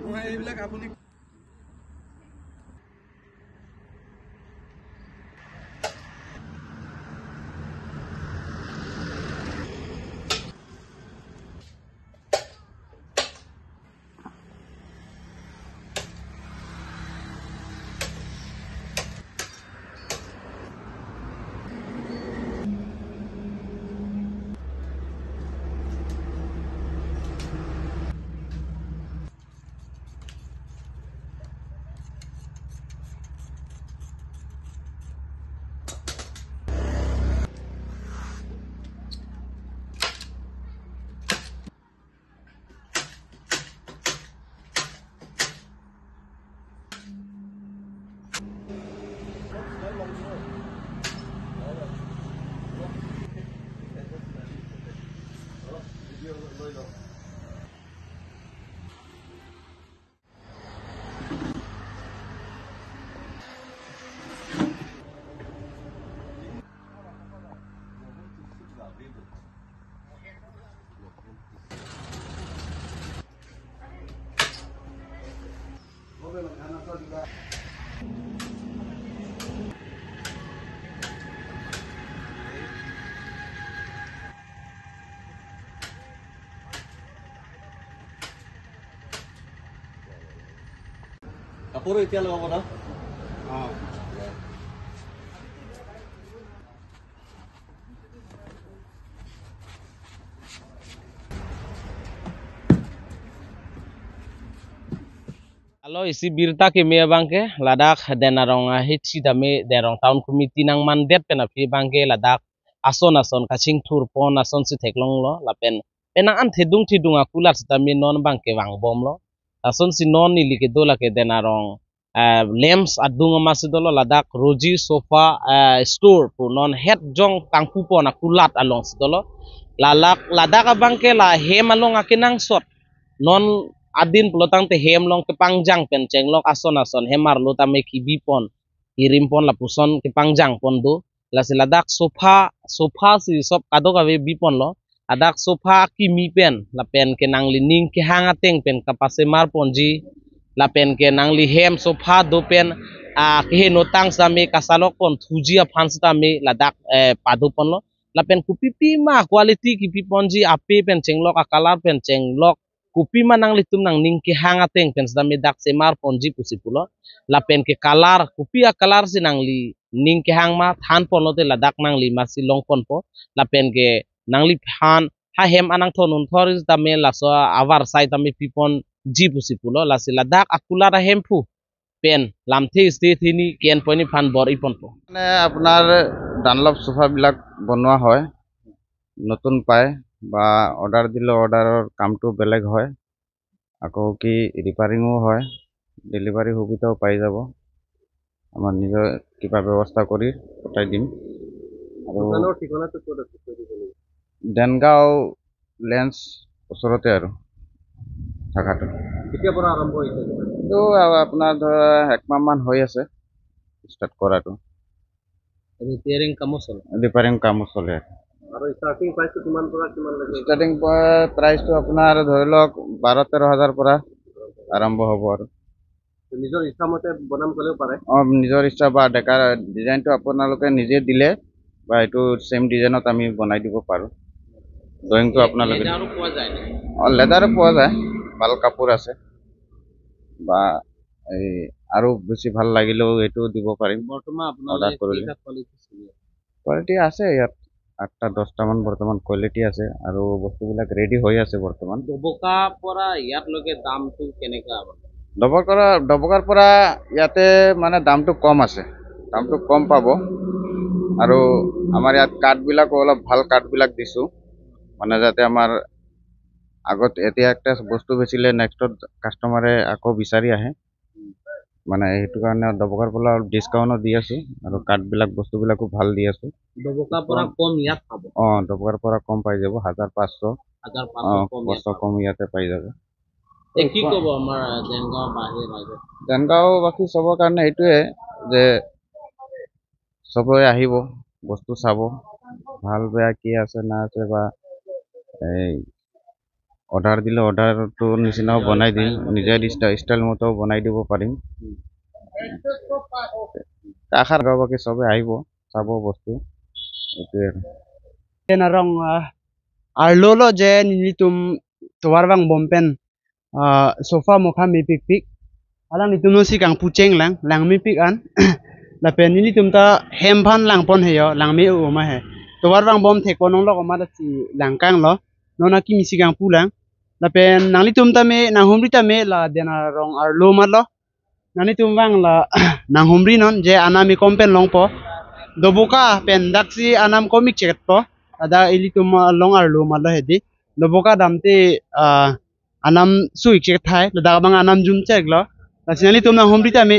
এইবিলাক আপুনি কাপোৰ এতিয়া লগাব না Halo isi birta ke mea bangke ladak denarong hit si dame derong tahun komiti nang mandet penapi bangke ladak ason kacing tur pon ason si teklong lo lapen penang an tidung akulat dame non bangke wang bom lo ason si non nili ke dola ke denarong lems adung masih dolo ladak roji sofa store pu non head jong tangpu pon akulat along si dolo lalak ladak bangke la hem along akinang sot non adin pelotang te hem long kepangjang pen cenglok ason hemar lo tame kibi pon kirim pon lapuson kepangjang pon do la siladak sofa si sop kado kawe bipon lo adak sofa ki mi pen la pen ke nang lining ke hanga teng pen kapase mar ponji la pen ke nang li hem sofa do pen ke notang same kasalok pon thuji a phans tame ladak padu pon lo la pen kupipi ma quality ki piponji ape pen cenglok a color pen cenglok kupi manang litum nang ning ke hanga teng pen sedami dak semar ponji pusi pulo la pen ke kalar kupi a kalar si nang li ning ke hang ma than pono te la dak nang li masi long pon po la pen ke nang li phan ha hem anang thonun thoris da me la so avar sai tami pipon ji pusi pulo la si la dak akula da hem pu pen lam the ste thini ken poni phan bor ipon po মানে আপোনাৰ Dunlop সোফাবিলাক বনোৱা হয় নতুন পায় বা order দিলে অৰ্ডাৰৰ কামটো বেলেগ হয় আকৌ কি ৰিপেয়াৰিঙো হয় ডেলিভাৰী সুবিধাও পাই যাব আমাৰ নিজৰ কিবা ব্যৱস্থা কৰি পঠাই দিম আৰু ঠিকনাটো ক'ত আছে দেনগাঁও লেন্স ওচৰতে আৰু থাকাটো কেতিয়াৰ পৰা আৰম্ভ হৈছে এইটো আপোনাৰ ধৰা একমাহমান হৈ আছে ষ্টাৰ্ট কৰাটো ৰিপেয়াৰিং কামো চলে ৰিপেয়াৰিং কামো চলে আৰু ষ্টাৰ্টিং প্ৰাইচটো কিমান পৰা কিমান লৈকে ষ্টাৰ্টিং প্ৰাইচটো আপোনাৰ ধৰি লওক 12-13 হাজাৰ পৰা আৰম্ভ হ'ব আৰু নিজৰ ইচ্ছামতে বনাম ক'লেও পাৰে নিজৰ ইচ্ছা বা ডেকাৰ ডিজাইনটো আপোনালোকে নিজে দিলে বা এইটো সেম ডিজাইনত আমি বনাই দিব পাৰোঁ ড্ৰয়িংটো আপোনালোকে পোৱা যায় লেদাৰো পোৱা যায় ভাল কাপোৰ আছে বা এই আৰু বেছি ভাল লাগিলেও এইটো দিব পাৰিম বৰ্তমান অৰ্ডাৰ কৰিলে কোৱালিটি আছে ইয়াত 8-10টা মান বৰ্তমান কোৱালিটি আছে আৰু বস্তুবিলাক ৰেডি হৈ আছে বৰ্তমান দবকা পৰা ইয়াতলৈকে দামটো কেনেকা ডবকাৰ পৰা ইয়াতে মানে দামটো কম আছে দামটো কম পাব আৰু আমাৰ ইয়াত কাঠবিলাকো অলপ ভাল কাঠবিলাক দিছোঁ মানে যাতে আমাৰ আগত এতিয়া একটা বস্তু বেচিলে নেক্সটত কাষ্টমাৰে আকৌ বিচাৰি আহে মানে সেইটো কাৰণে ডবকাৰ পৰা ডিছকাউণ্টও দি আছোঁ আৰু কাঠবিলাক বস্তুবিলাকো ভাল দি আছোঁ ডবকা পৰা কম ইয়াত পাব ডবকাৰ পৰা কম পাই যাব 1500 কম ইয়াতে পাই যাব কি ক'ব আমাৰ দেনগাঁও বাহিৰ ৰাইজে দেনগাঁওবাসী চবৰ কাৰণে এইটোৱে যে চবৰে আহিব বস্তু চাব ভাল বেয়া কি আছে না আছে বা এই অৰ্ডাৰ দিলে অৰ্ডাৰটোৰ নিচিনাও বনাই দিম, নিজে ষ্টাইল মতেও বনাই দিব পাৰিম। আশা বাকী চবে আহিব চাব বস্তু এইটোৱে আৰু। narong arlolo je nilitum tuwarwang bompen sofa mokha mi pik pik alang nitum no si kang pucheng lang mi pik an la pen nilitum ta hem phan lang pon heyo lang mi u ma he tuwarwang bom thek ponong lo ma da si lang kang lo nona ki mi si kang pulang la pen nang litum ta me nang humri ta me la dena rong arlo ma lo nang litum wang la nang humri non je anami kompen long po doboka pen daksi anam komik cheket po ada ilitum long arlo ma lo hedi doboka damte anam suik cheket thai la da bang anam jum chek lo la sinali tum nang humri ta me